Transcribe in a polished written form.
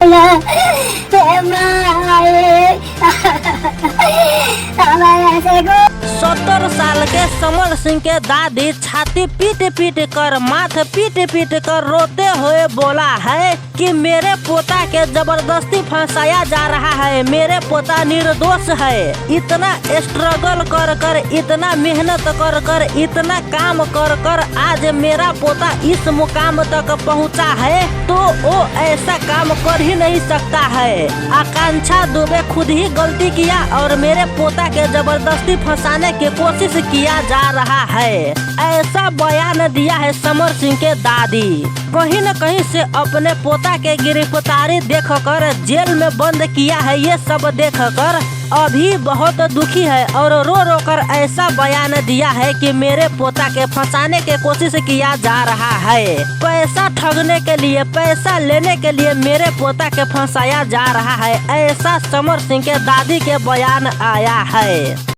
ना हे माए हमारे ऐसे को 70 साल के समर सिंह के दादी छाती पीट पीट कर माथ पीट पीट कर रोते हुए बोला है कि मेरे पोता के जबरदस्ती फंसाया जा रहा है, मेरे पोता निर्दोष है। इतना स्ट्रगल कर कर, इतना मेहनत कर कर, इतना काम कर कर आज मेरा पोता इस मुकाम तक पहुंचा है, तो वो ऐसा काम कर ही नहीं सकता है। आकांक्षा दुबे खुद ही गलती किया और मेरे पोता के जबरदस्ती फंसाने की कोशिश किया जा रहा है, ऐसा बयान दिया है समर सिंह के दादी। कहीं न कहीं से अपने पोता के गिरफ्तारी देखकर जेल में बंद किया है, ये सब देखकर अभी बहुत दुखी है और रो रो कर ऐसा बयान दिया है कि मेरे पोता के फंसाने की कोशिश किया जा रहा है, पैसा ठगने के लिए, पैसा लेने के लिए मेरे पोता के फंसाया जा रहा है, ऐसा समर सिंह के दादी के बयान आया है।